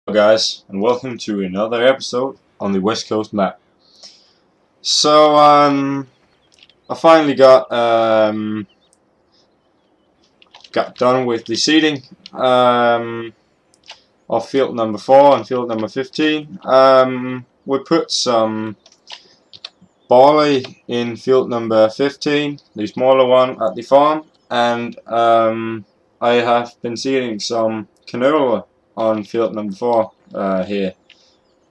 Hello guys, and welcome to another episode on the West Coast map. So I finally got done with the seeding of field number 4 and field number 15. We put some barley in field number 15, the smaller one at the farm, and I have been seeding some canola on field number 4 here.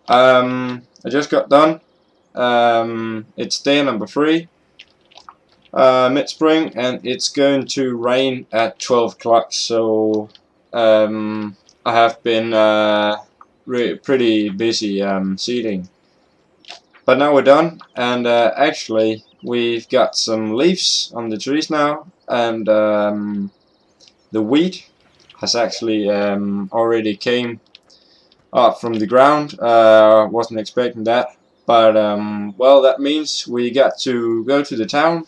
I just got done. It's day number 3, mid-spring, and it's going to rain at 12 o'clock, so I have been pretty busy seeding. But now we're done, and actually we've got some leaves on the trees now, and the wheat has actually already came up from the ground. Wasn't expecting that, but well, that means we got to go to the town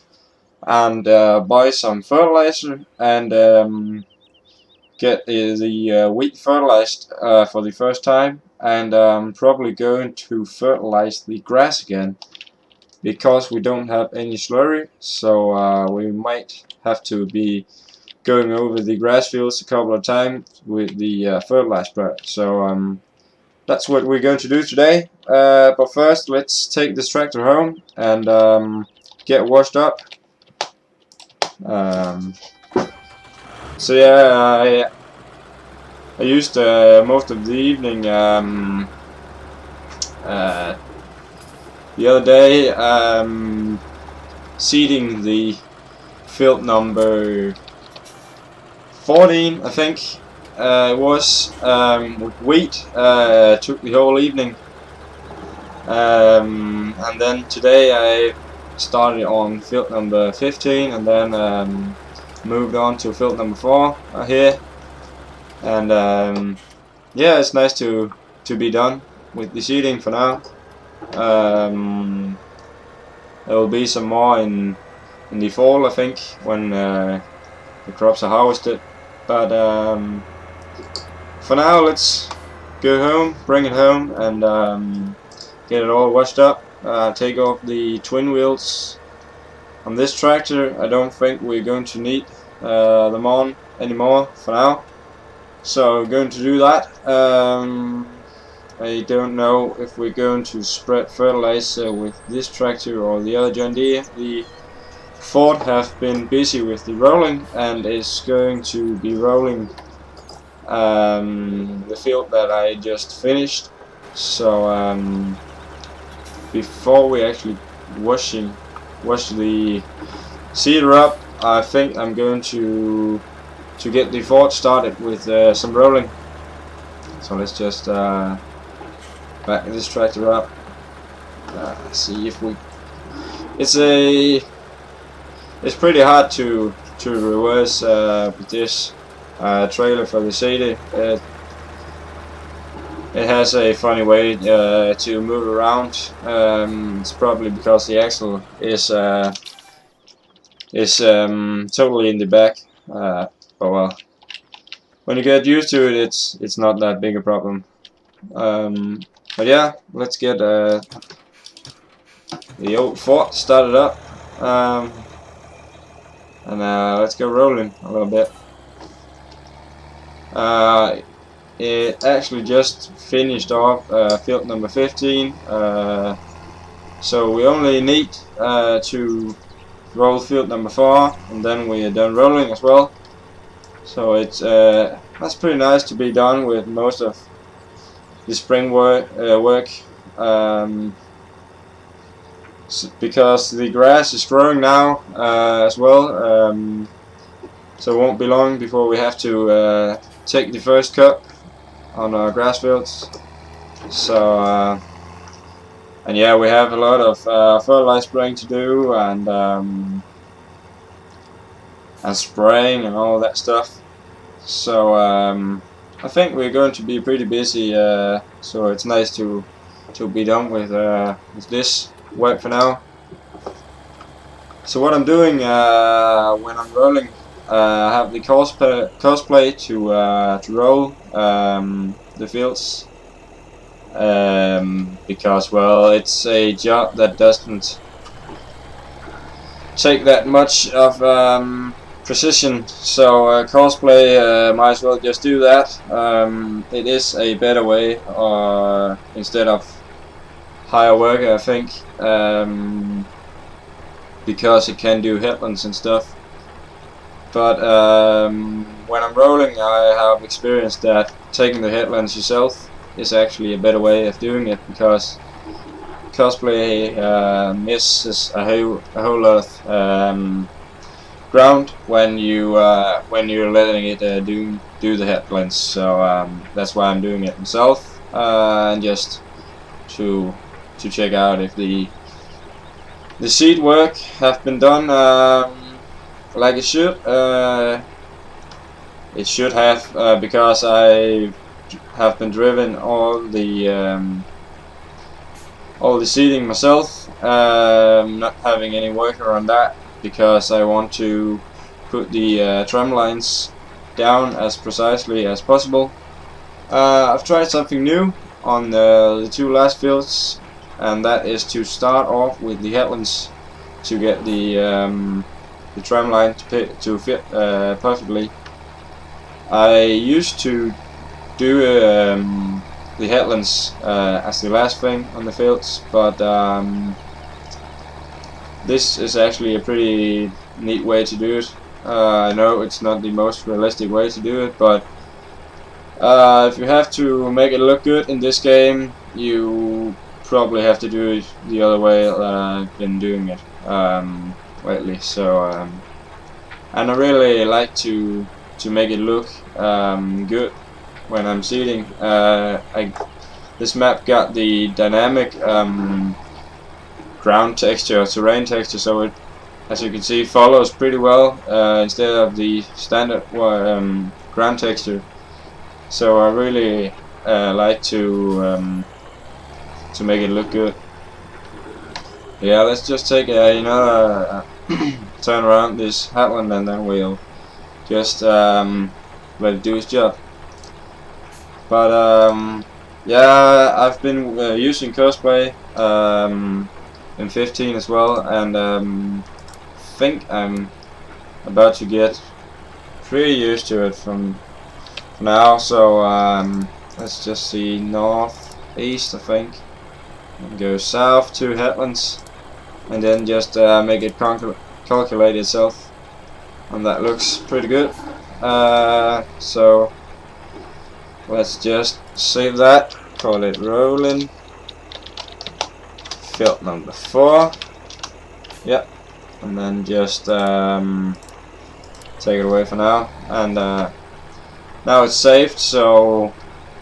and buy some fertilizer and get the wheat fertilized for the first time, and probably going to fertilize the grass again because we don't have any slurry, so we might have to be going over the grass fields a couple of times with the fertilizer. So that's what we're going to do today. But first, let's take this tractor home and get washed up. So yeah, I used most of the evening the other day seeding the field number 14, I think it was, with wheat. Took the whole evening, and then today I started on field number 15 and then moved on to field number 4 here. And yeah, it's nice to be done with the seeding for now. There will be some more in the fall, I think, when the crops are harvested. But for now, let's go home, bring it home, and get it all washed up. Take off the twin wheels on this tractor. I don't think we're going to need them on anymore for now, so I'm going to do that. I don't know if we're going to spread fertilizer with this tractor or the other John Deere. The Ford have been busy with the rolling and is going to be rolling the field that I just finished. So before we actually wash the seeder up, I think I'm going to get the Ford started with some rolling. So let's just back this tractor up. See if we. It's pretty hard to reverse with this trailer for the seeder. It has a funny way to move around. It's probably because the axle is totally in the back. But well, when you get used to it, it's not that big a problem. But yeah, let's get the old Ford started up, and let's go rolling a little bit. It actually just finished off field number 15, so we only need to roll field number 4, and then we are done rolling as well. So it's that's pretty nice to be done with most of the spring work, because the grass is growing now as well. So it won't be long before we have to take the first cut on our grass fields. So and yeah, we have a lot of fertilizer spraying to do, and spraying and all that stuff. So I think we're going to be pretty busy. So it's nice to be done with this work for now. So what I'm doing when I'm rolling, I have the cosplay to roll the fields because, well, it's a job that doesn't take that much of precision, so cosplay might as well just do that. It is a better way, instead of hire worker, I think, because it can do headlands and stuff. But when I'm rolling, I have experienced that taking the headlands yourself is actually a better way of doing it, because cosplay misses a whole lot of ground when you're letting it do the headlands. So that's why I'm doing it myself, and just to check out if the seed work have been done like it should. It should have, because I have been driven all the seeding myself, not having any worker on that, because I want to put the tram lines down as precisely as possible. I've tried something new on the 2 last fields, and that is to start off with the headlands to get the tram line to fit perfectly. I used to do the headlands as the last thing on the fields, but this is actually a pretty neat way to do it. I know it's not the most realistic way to do it, but if you have to make it look good in this game, you probably have to do it the other way that I've been doing it lately. So and I really like to make it look good when I'm seeding. This map got the dynamic ground texture, terrain texture, so it, as you can see, follows pretty well instead of the standard ground texture. So I really like to make it look good. Yeah, let's just take another turn around this headland, and then we'll just let it do its job. But yeah, I've been using cosplay in 15 as well, and think I'm about to get pretty used to it from now. So let's just see, northeast, I think, and go south to headlands, and then just make it calculate itself, and that looks pretty good. So let's just save that, call it rolling, field number 4, yep, and then just take it away for now. And now it's saved, so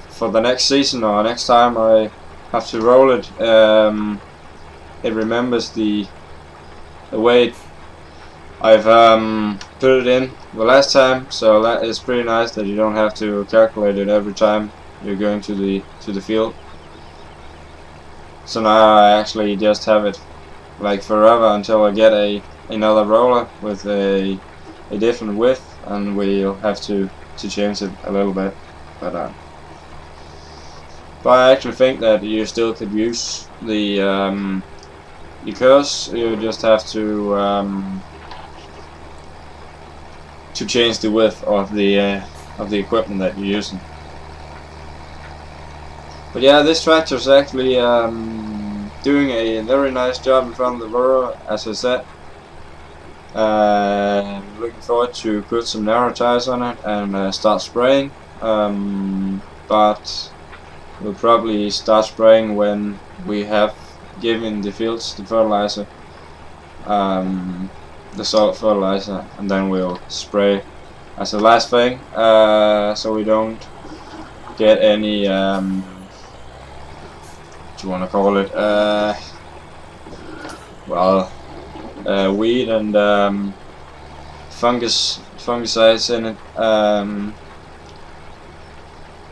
for the next season or next time I have to roll it, it remembers the way I've put it in the last time. So that is pretty nice, that you don't have to calculate it every time you're going to the field. So now I actually just have it like forever until I get another roller with a different width, and we'll have to change it a little bit. But I actually think that you still could use the curse. You just have to change the width of the equipment that you're using. But yeah, this tractor is actually doing a very nice job in front of the roller, as I said. Looking forward to put some narrow tires on it and start spraying. But we'll probably start spraying when we have given the fields the fertilizer, the salt fertilizer, and then we'll spray as the last thing, so we don't get any what you want to call it, well, weed and fungicides in it.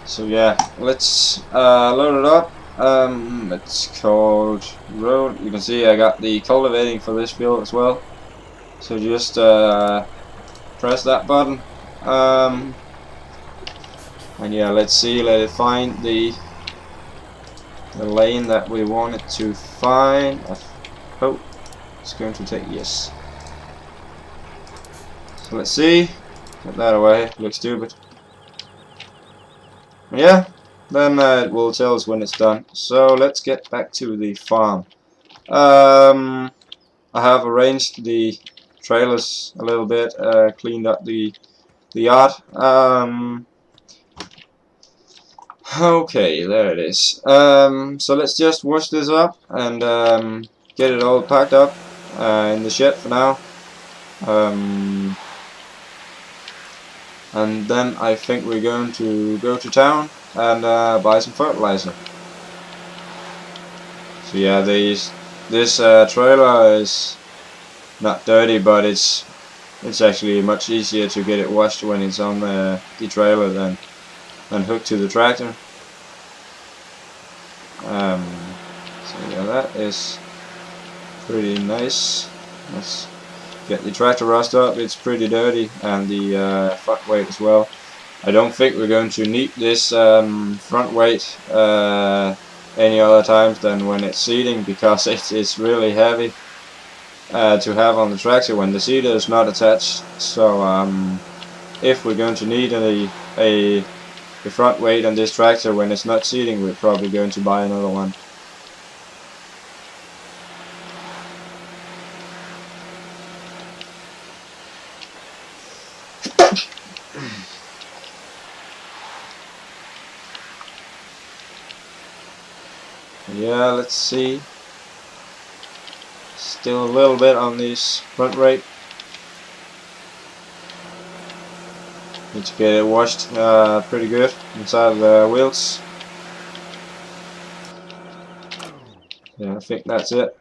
So yeah, let's load it up. It's called road. You can see I got the cultivating for this field as well. So just press that button, and yeah, let's see, let it find the the lane that we wanted to find. Oh, it's going to take, yes. So let's see. Get that away. Looks stupid. Yeah, then it will tell us when it's done. So let's get back to the farm. I have arranged the trailers a little bit, cleaned up the yard. Okay, there it is. So let's just wash this up and get it all packed up in the shed for now. And then I think we're going to go to town and buy some fertilizer. So yeah, this trailer is not dirty, but it's actually much easier to get it washed when it's on the trailer than hooked to the tractor. So yeah, that is pretty nice. Let's get the tractor rust up. It's pretty dirty, and the front weight as well. I don't think we're going to need this front weight any other times than when it's seating, because it's really heavy to have on the tractor when the seater is not attached. So if we're going to need a front weight on this tractor when it's not seating, we're probably going to buy another one. Yeah, let's see. Still a little bit on this front rate. Need to get it washed pretty good inside the wheels. Yeah, I think that's it.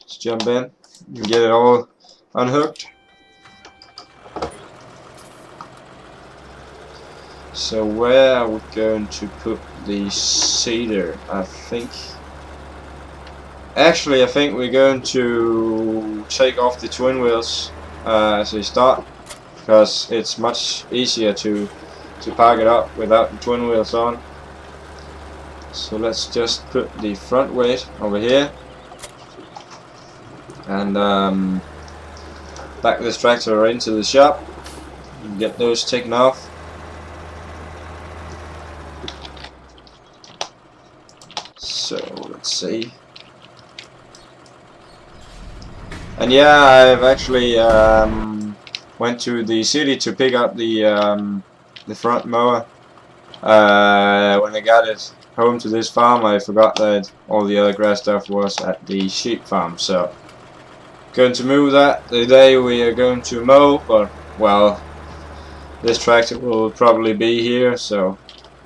Let's jump in and get it all unhooked. So where are we going to put the seater? I think we're going to take off the twin wheels as a start, because it's much easier to park it up without the twin wheels on. So let's just put the front weight over here and back this tractor into the shop and get those taken off. So let's see. And yeah, I've actually went to the city to pick up the front mower. When I got it home to this farm, I forgot that all the other grass stuff was at the sheep farm. So going to move that the day we are going to mow, but well, this tractor will probably be here, so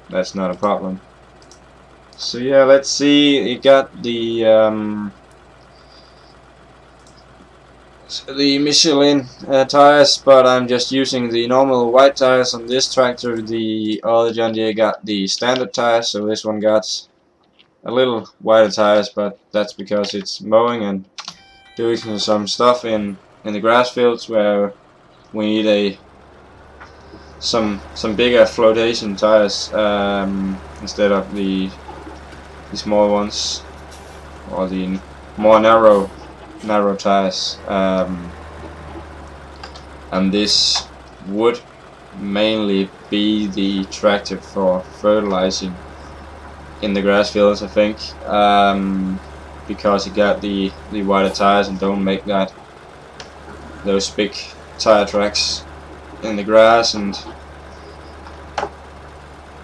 that's not a problem. So yeah, let's see. You got the Michelin tires, but I'm just using the normal white tires on this tractor. The other John Deere got the standard tires, so this one got a little wider tires, but that's because it's mowing and doing some stuff in the grass fields where we need some bigger flotation tires instead of the small ones, or the more narrow tires. And this would mainly be the tractor for fertilizing in the grass fields, I think, because you got the wider tires and don't make those big tire tracks in the grass and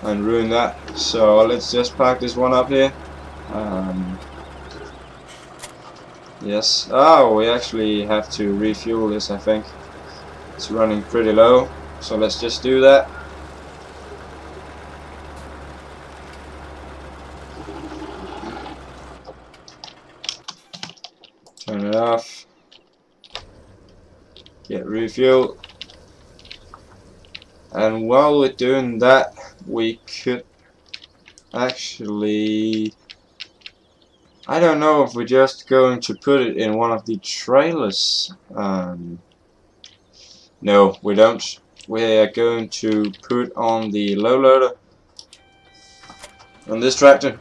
ruin that. So let's just pack this one up here. Yes. Oh, we actually have to refuel this, I think. It's running pretty low, so let's just do that. Turn it off. Get refuel. And while we're doing that, we could actually, I don't know if we're just going to put it in one of the trailers. No, we don't. We are going to put on the low loader on this tractor.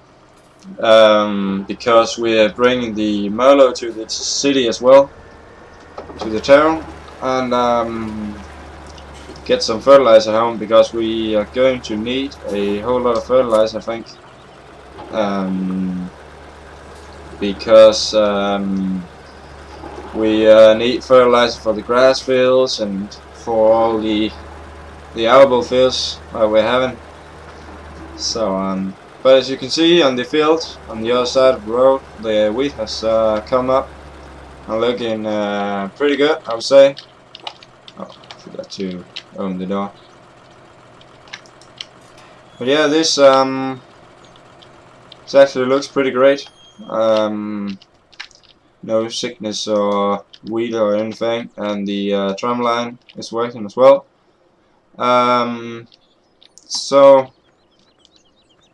because we're bringing the Merlot to the city as well, to the town, and get some fertilizer home, because we are going to need a whole lot of fertilizer, I think, because we need fertilizer for the grass fields and for all the arable fields we're having. So but as you can see on the field on the other side of the road, the wheat has come up and looking pretty good, I would say. Oh, I forgot to open the door. But yeah, this actually looks pretty great. No sickness or weed or anything, and the tram line is working as well. So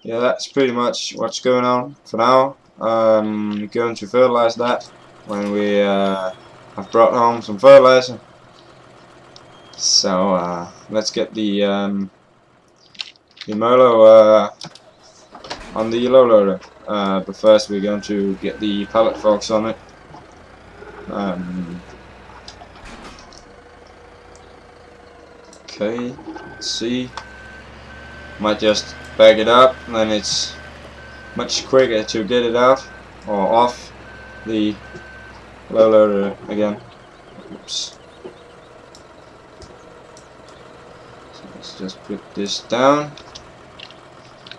yeah, that's pretty much what's going on for now. Going to fertilize that when we have brought home some fertilizer. So let's get the Merlot on the low loader. But first we're going to get the pallet forks on it. Okay, let's see. Might just back it up, and then it's much quicker to get it out or off the low loader again. Oops. So let's just put this down.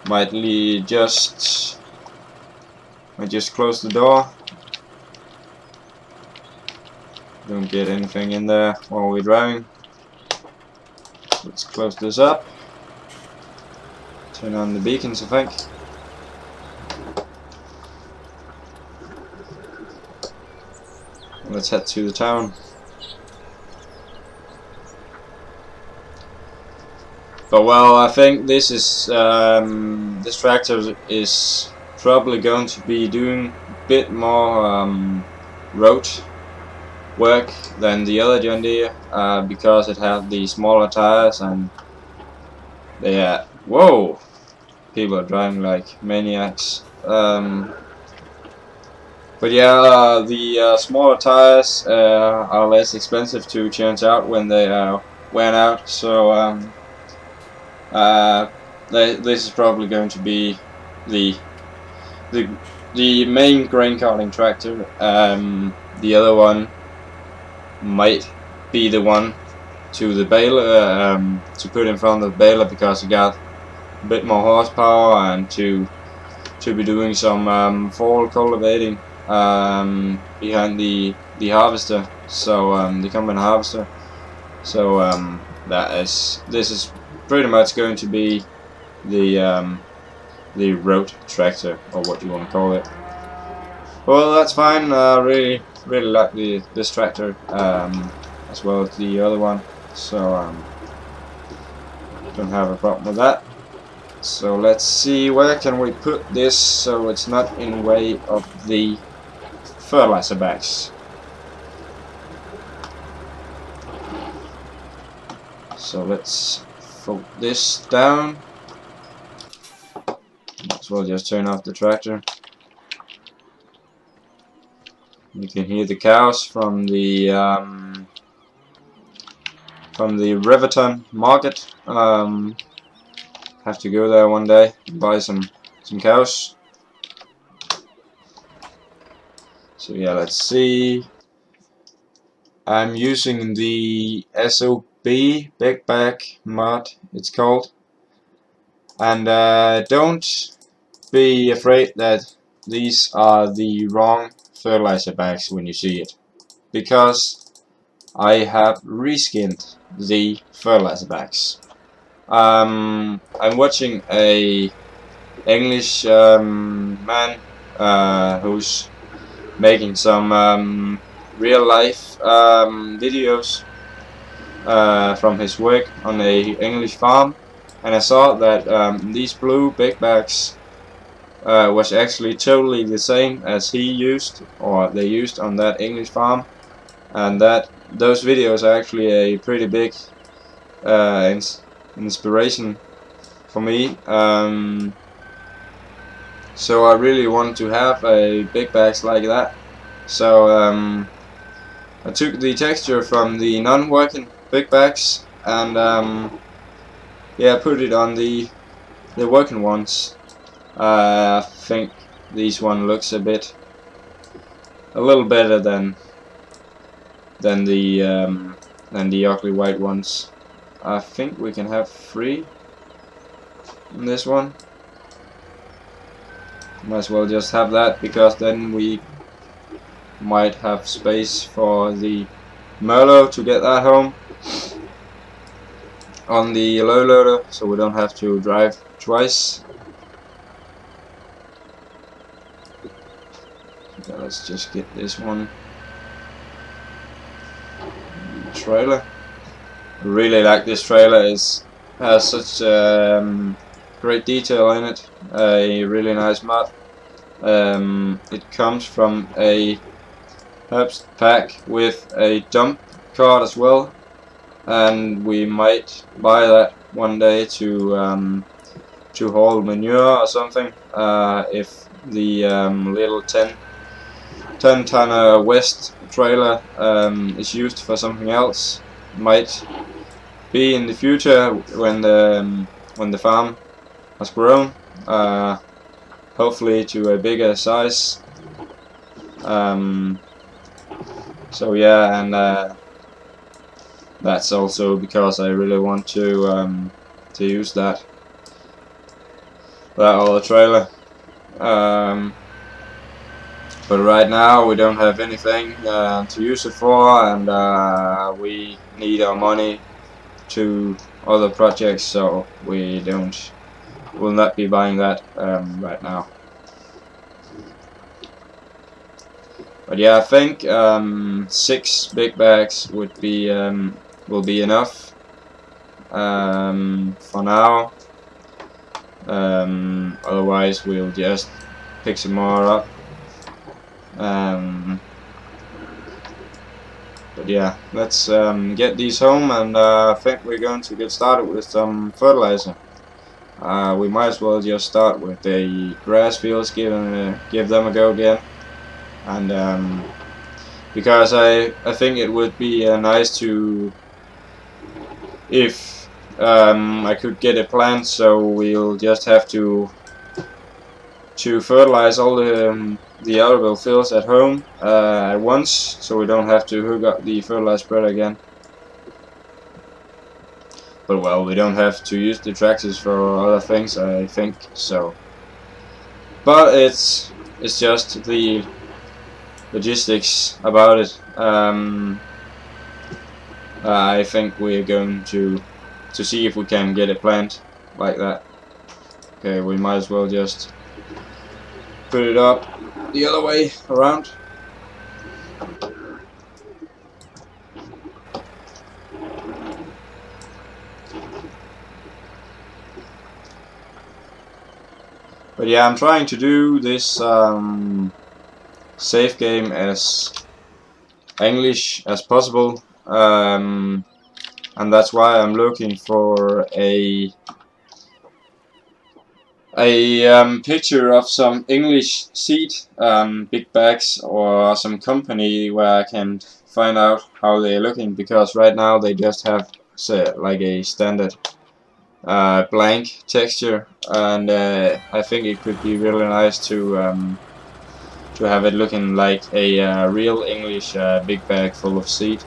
Might just close the door. Don't get anything in there while we're driving. Let's close this up. Turn on the beacons, I think. Let's head to the town. But well, I think this is this tractor is probably going to be doing a bit more road work than the other John Deere, because it has the smaller tires, and they are, whoa, people are driving like maniacs. But yeah, the smaller tires are less expensive to change out when they are wearing out, so this is probably going to be the main grain carting tractor. The other one might be the one to the baler, to put in front of the baler, because it got a bit more horsepower, and to be doing some fall cultivating behind the harvester, so the combine harvester. So this is pretty much going to be the road tractor, or what you want to call it. Well, that's fine. Really like this tractor, as well as the other one, so don't have a problem with that. So let's see, where can we put this so it's not in the way of the fertilizer bags. So let's fold this down. Might as well just turn off the tractor. You can hear the cows from the Riverton market. Have to go there one day and buy some cows. So yeah, let's see. I'm using the SOB Big Bag mod, it's called. And don't be afraid that these are the wrong fertilizer bags when you see it, because I have reskinned the fertilizer bags. I'm watching a English man who's making some real life videos from his work on a English farm, and I saw that these blue big bags was actually totally the same as he used, or they used on that English farm, and that those videos are actually a pretty big inspiration for me. So I really want to have a big bags like that. So I took the texture from the non-working big bags and yeah, put it on the working ones. I think this one looks a little better than the ugly white ones. I think we can have 3 in this one. Might as well just have that, because then we might have space for the Merlot to get that home on the low loader, so we don't have to drive twice. Okay, let's just get this one. Trailer. I really like this trailer. It has such great detail in it. A really nice mod. It comes from a herbs pack with a dump card as well, and we might buy that one day to haul manure or something. If the little 10-tonner West trailer is used for something else, might be in the future when the farm has grown, hopefully to a bigger size. So yeah, and that's also because I really want to use that other trailer. But right now we don't have anything to use it for, and we need our money to other projects, so will not be buying that right now. But yeah, I think 6 big bags will be enough for now. Otherwise we'll just pick some more up. But yeah, let's get these home, and I think we're going to get started with some fertilizer. We might as well just start with the grass fields, give them a go again, and because I think it would be nice to, if I could get a plant, so we'll just have to fertilize all the BulletBill fields at home at once, so we don't have to hook up the fertilizer spreader again. But well, we don't have to use the tractors for other things, I think so. But it's just the logistics about it. I think we're going to see if we can get a plant like that. Okay, we might as well just put it up the other way around. But yeah, I'm trying to do this safe game as English as possible, and that's why I'm looking for a picture of some English seed big bags, or some company where I can find out how they're looking, because right now they just have, say, like a standard blank texture, and I think it could be really nice to have it looking like a real English big bag full of seed.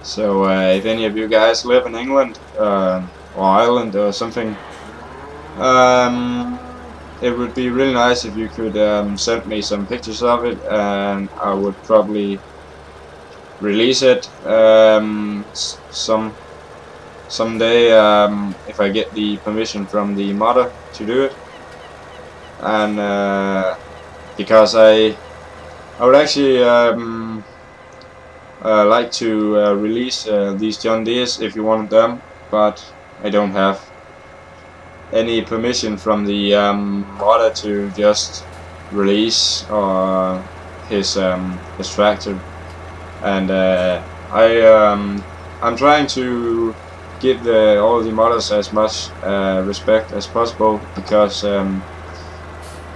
So if any of you guys live in England or Ireland or something, it would be really nice if you could send me some pictures of it, and I would probably release it someday if I get the permission from the modder to do it. And because I would actually like to release these John Deeres if you want them, but I don't have any permission from the modder to just release his tractor, and I'm trying to give all the modders as much respect as possible, because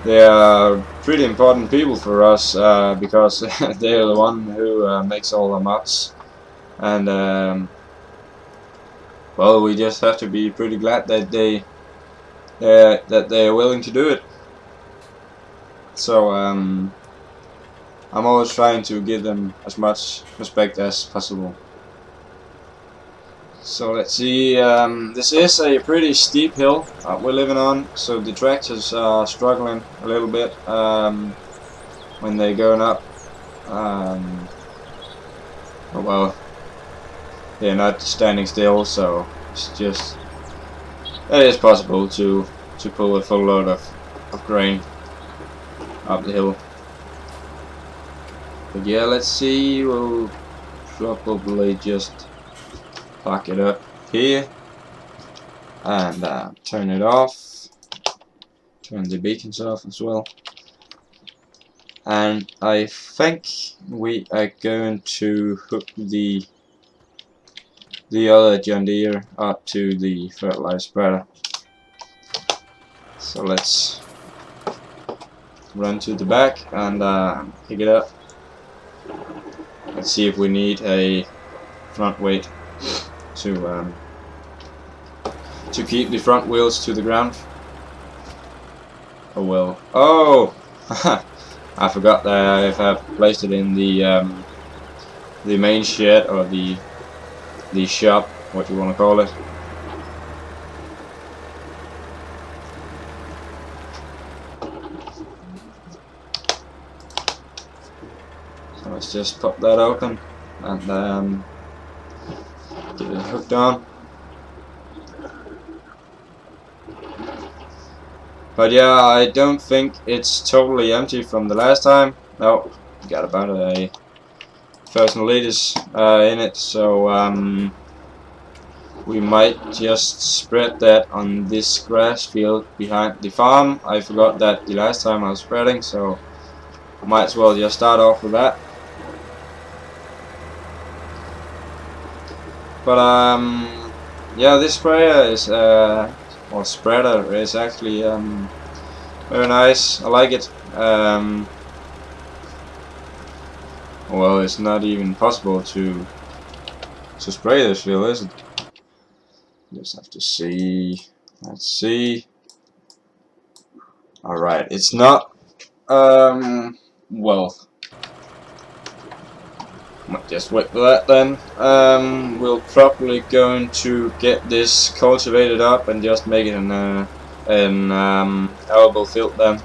they are pretty important people for us because they're the one who makes all the mods, and well, we just have to be pretty glad that they are willing to do it. So I'm always trying to give them as much respect as possible. So let's see, this is a pretty steep hill we're living on, so the tractors are struggling a little bit when they're going up. Oh well, they're not standing still, so it is possible to pull a full load of grain up the hill. But yeah, let's see, we'll probably just park it up here and turn it off, turn the beacons off as well, and I think we are going to hook the other John Deere up to the fertilizer spreader. So let's run to the back and pick it up. Let's see if we need a front weight to keep the front wheels to the ground. Oh well. Oh, I forgot that I have placed it in the main shed, or the shop, what you want to call it. So let's just pop that open and get it hooked on. But yeah, I don't think it's totally empty from the last time. No, got about a 1,000 liters in it, so we might just spread that on this grass field behind the farm. I forgot that the last time I was spreading, so might as well just start off with that. But yeah, this sprayer is or spreader is actually very nice. I like it. Well, it's not even possible to spray this field, is it? Just have to see. Let's see. All right, it's not. Well, might just wait for that then. We'll probably going to get this cultivated up and just make it an arable field then.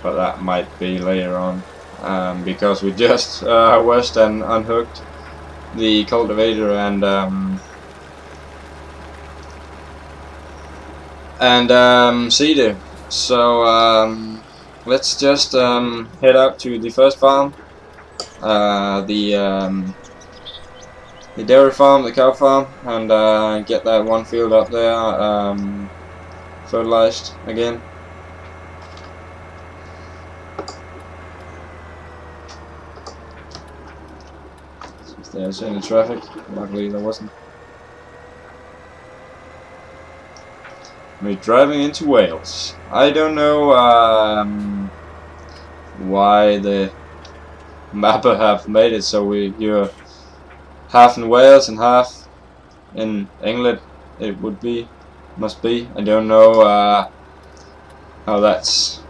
But that might be later on, because we just washed and unhooked the cultivator and seeder. So let's just head up to the first farm, the dairy farm, the cow farm, and get that one field up there fertilized again. If there's any traffic, luckily there wasn't. We're driving into Wales. I don't know why the mapper have made it so you're half in Wales and half in England. It must be. I don't know how that's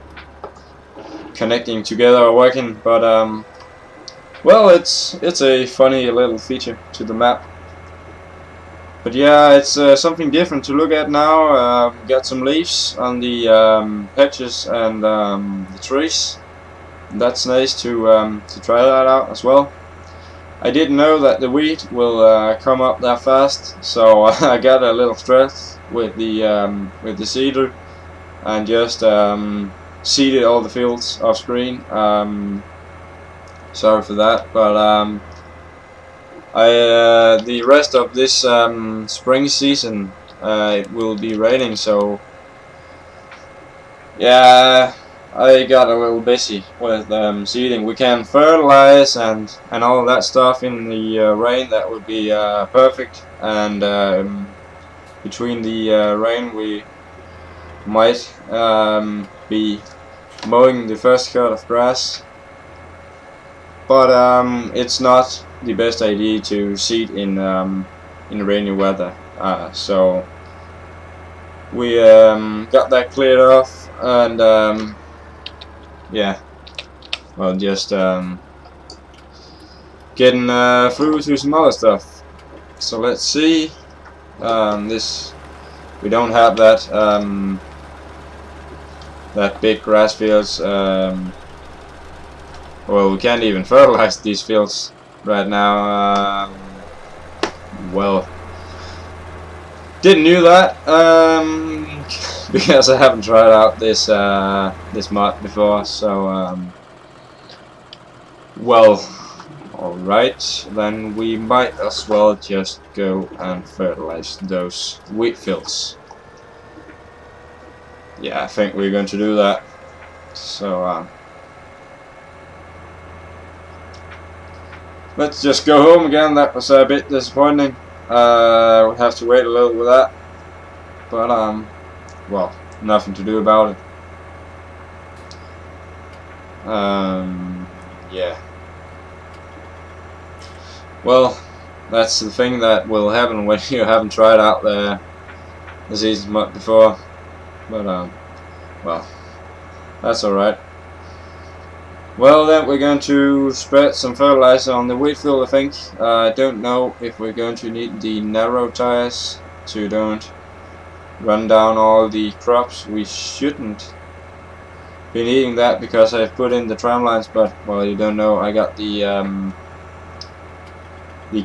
connecting together or working, but well, it's a funny little feature to the map. But yeah, it's something different to look at now. Got some leaves on the hedges and the trees. That's nice to try that out as well. I didn't know that the wheat will come up that fast, so I got a little stressed with the seeder and just seeded all the fields off screen. Sorry for that, but the rest of this spring season it will be raining, so yeah, I got a little busy with seeding. We can fertilize and all that stuff in the rain. That would be perfect. And between the rain, we might be mowing the first cut of grass, but it's not the best idea to seed in rainy weather. So we got that cleared off, and yeah, well, just getting through to some other stuff. So let's see. This, we don't have that that big grass fields. Well, we can't even fertilize these fields right now. Well, didn't knew that because I haven't tried out this this mod before. So well, alright, then we might as well just go and fertilize those wheat fields. Yeah, I think we're going to do that. So let's just go home again. That was a bit disappointing. We have to wait a little with that, but well, nothing to do about it. Yeah. Well, that's the thing that will happen when you haven't tried out the season mod before. But well, that's alright. Well, then we're going to spread some fertilizer on the wheat field, I think. I don't know if we're going to need the narrow tires to don't run down all the crops. We shouldn't be needing that because I've put in the tram lines, but well, you don't know, I got the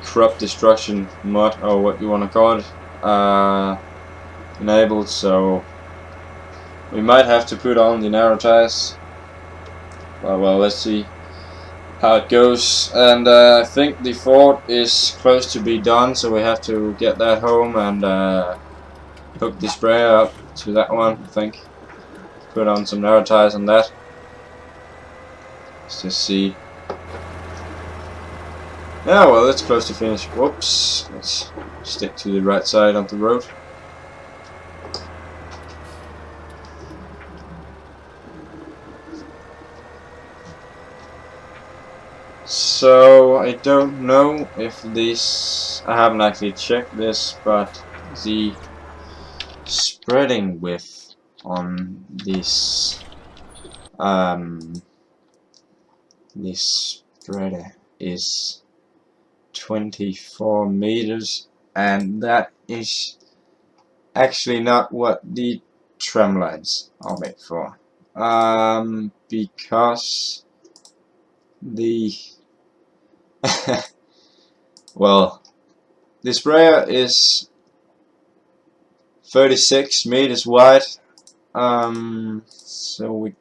crop destruction mod, or what you want to call it, enabled, so we might have to put on the narrow tires. Well, let's see how it goes. And I think the fort is close to be done, so we have to get that home and hook the sprayer up to that one, I think. Put on some narrow tires on that. Let's just see. Yeah, well, it's close to finish. Whoops. Let's stick to the right side of the road. So I don't know if this, I haven't actually checked this, but the spreading width on this this spreader is 24 meters, and that is actually not what the tram lines are made for, because the well, the sprayer is 36 meters wide, so we're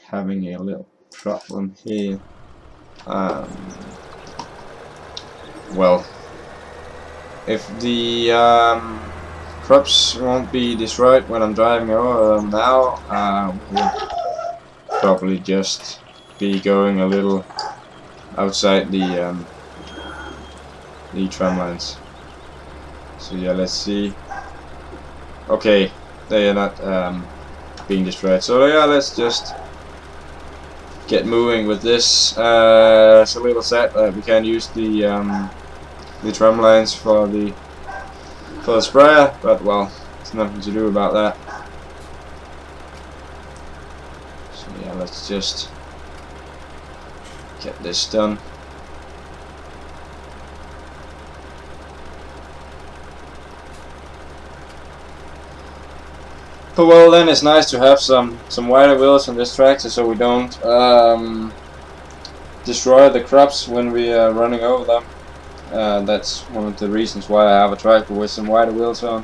having a little problem here. Well, if the crops won't be destroyed when I'm driving over them now, we'll probably just be going a little outside the tram lines. So yeah, let's see. Okay, they are not being destroyed. So yeah, let's just get moving with this. It's a little sad that we can't use the tram lines for the sprayer, but well, there's nothing to do about that. So yeah, let's just get this done. But well, then it's nice to have some wider wheels on this tractor, so we don't destroy the crops when we are running over them. That's one of the reasons why I have a tractor with some wider wheels on.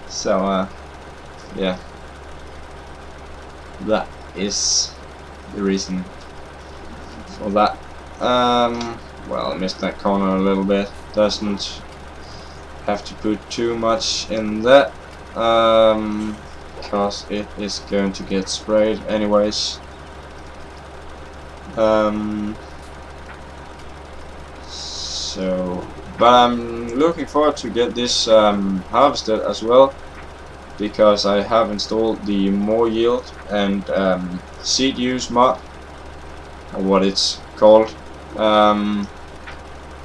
So yeah, that is the reason for that. Well, I missed that corner a little bit. Doesn't have to put too much in that, because it is going to get sprayed anyways. So, but I'm looking forward to get this harvested as well. because I have installed the more yield and seed use mod, or what it's called.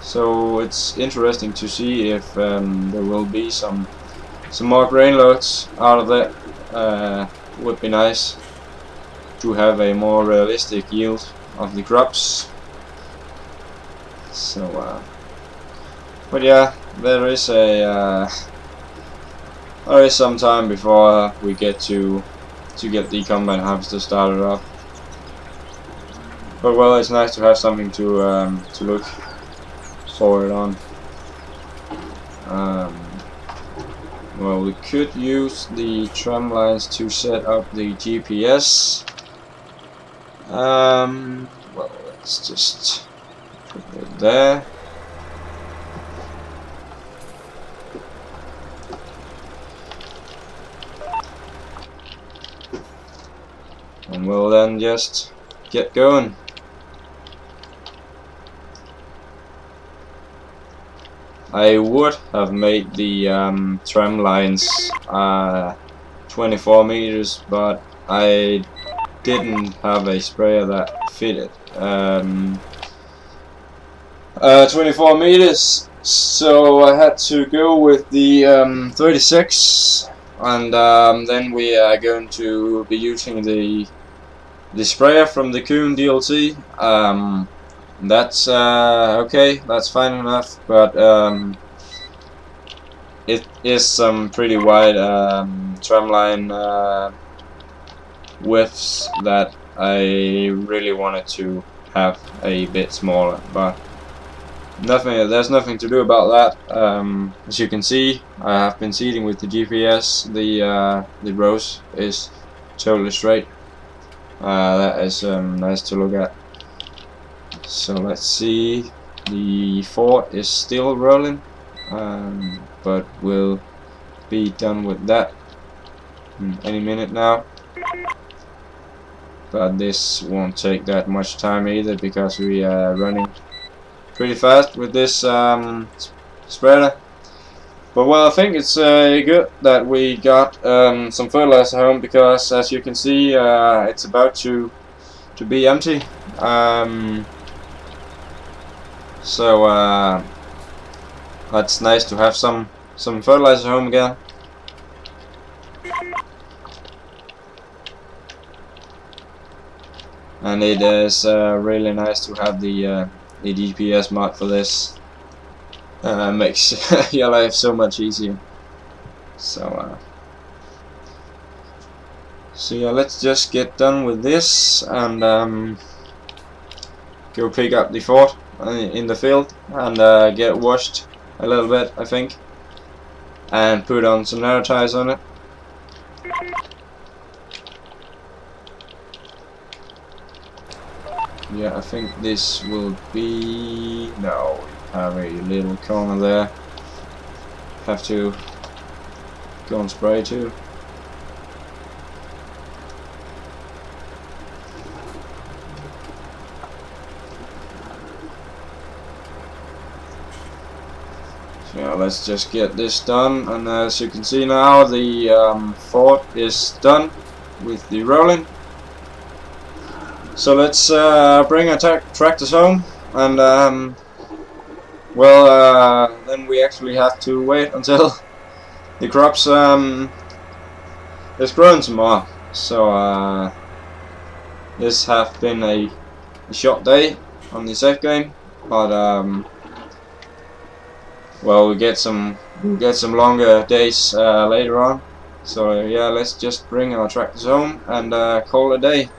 So it's interesting to see if there will be some more grain loads out of that. Would be nice to have a more realistic yield of the crops. So, but yeah, there is some time before we get to get the combine harvester started up. But well, it's nice to have something to look forward on. Well, we could use the tram lines to set up the GPS. Well, let's just put it there. And we'll then just get going. I would have made the tram lines 24 meters, but I didn't have a sprayer that fitted 24 meters, so I had to go with the 36, and then we are going to be using the sprayer from the Coon DLC. That's okay, that's fine enough, but it is some pretty wide tramline widths that I really wanted to have a bit smaller, but there's nothing to do about that. As you can see, I have been seeding with the GPS. The rows is totally straight. That is nice to look at. So let's see, the fort is still rolling, but we'll be done with that any minute now. But this won't take that much time either, because we are running pretty fast with this spreader. But well, I think it's good that we got some fertilizer home, because as you can see, it's about to be empty. So that's nice to have some fertilizer home again. And it is really nice to have the GPS mod for this. Makes your life so much easier. So yeah, let's just get done with this and go pick up the fort in the field and get washed a little bit, I think, and put on some narrow ties on it. Yeah, I think this will be... no, we have a little corner there. Have to go and spray too. Yeah, let's just get this done, and as you can see now, the fort is done with the rolling. So let's bring our tractors home, and well, then we actually have to wait until the crops is growing some more. So this has been a short day on the safe game, but well, we'll get some longer days later on. So yeah, let's just bring our tractors home and call it a day.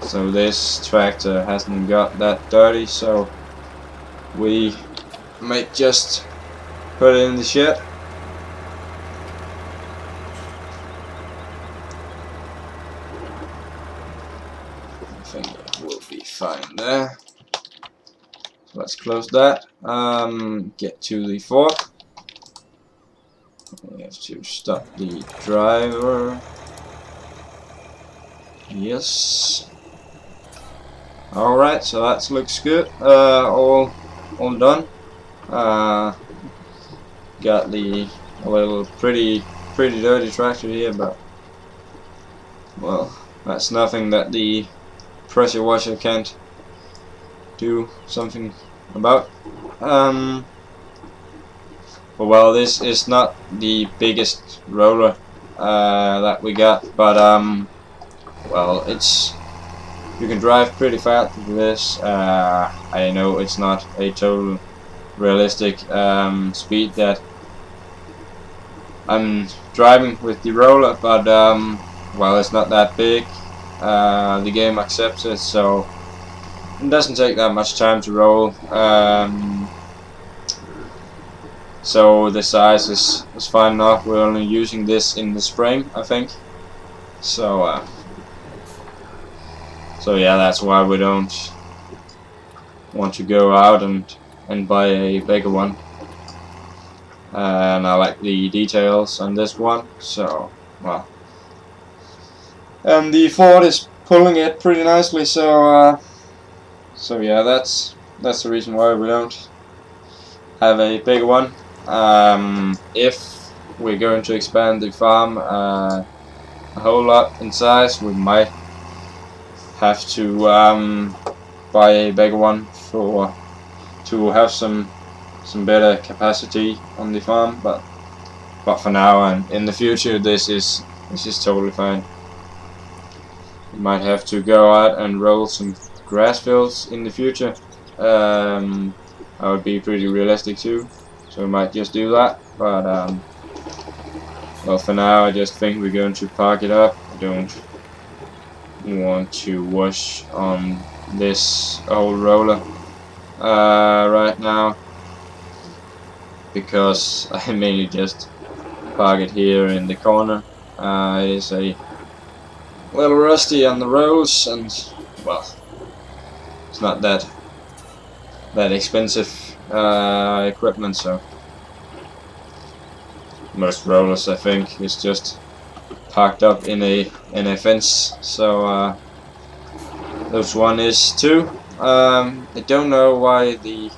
So this tractor hasn't got that dirty, so we might just put it in the shed. I think it will be fine there. So let's close that. Get to the fort. We have to stop the driver. Yes. Alright, so that looks good. All done. got the a little pretty dirty tractor here, but well, that's nothing that the pressure washer can't do something about. Well, this is not the biggest roller that we got, but well, you can drive pretty fast with this. I know it's not a total realistic speed that I'm driving with the roller, but well, it's not that big. The game accepts it, so it doesn't take that much time to roll. So the size is fine enough. We're only using this in the spring, I think. So yeah, that's why we don't want to go out and buy a bigger one. And I like the details on this one, so well. And the Ford is pulling it pretty nicely, so yeah, that's the reason why we don't have a bigger one. If we're going to expand the farm a whole lot in size, we might have to buy a bigger one to have some better capacity on the farm. But for now and in the future, this is totally fine. We might have to go out and roll some grass fields in the future. That would be pretty realistic too. So we might just do that, but well, for now I just think we're going to park it up. I don't want to wash on this old roller right now, because I mainly just park it here in the corner. It's a little rusty on the rolls, and well, it's not that expensive equipment, so most rollers I think is just parked up in a fence. So this one is too. I don't know why the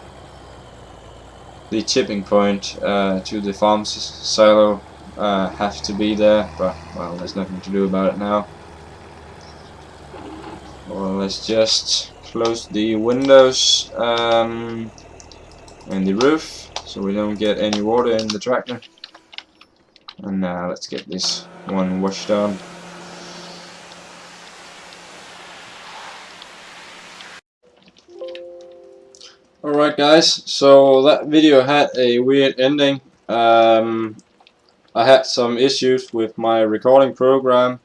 tipping point to the farm silo have to be there, but well, there's nothing to do about it now. Well, let's just close the windows and the roof so we don't get any water in the tractor. And let's get this one washed down. Alright guys, so that video had a weird ending. I had some issues with my recording program.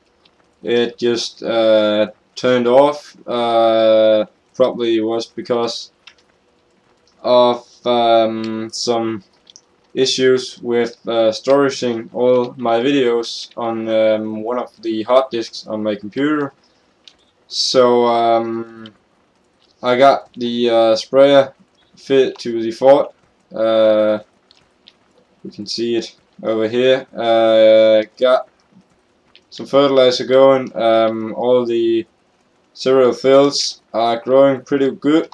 It just turned off. Probably was because of some issues with storing all my videos on one of the hard disks on my computer. So I got the sprayer fit to the Ford. You can see it over here. Got some fertilizer going. All the cereal fields are growing pretty good.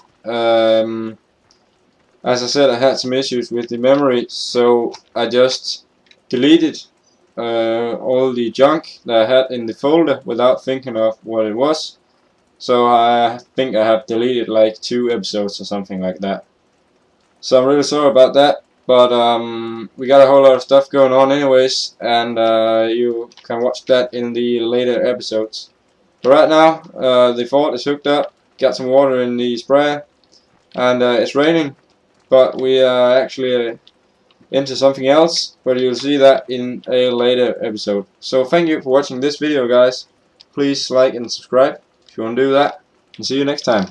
As I said, I had some issues with the memory, so I just deleted all the junk that I had in the folder without thinking of what it was. So I think I have deleted like 2 episodes or something like that. So I'm really sorry about that, but we got a whole lot of stuff going on anyways, and you can watch that in the later episodes. But right now, the Ford is hooked up, got some water in the sprayer, and it's raining. But we are actually into something else, but you'll see that in a later episode. So thank you for watching this video, guys. Please like and subscribe if you want to do that, and see you next time.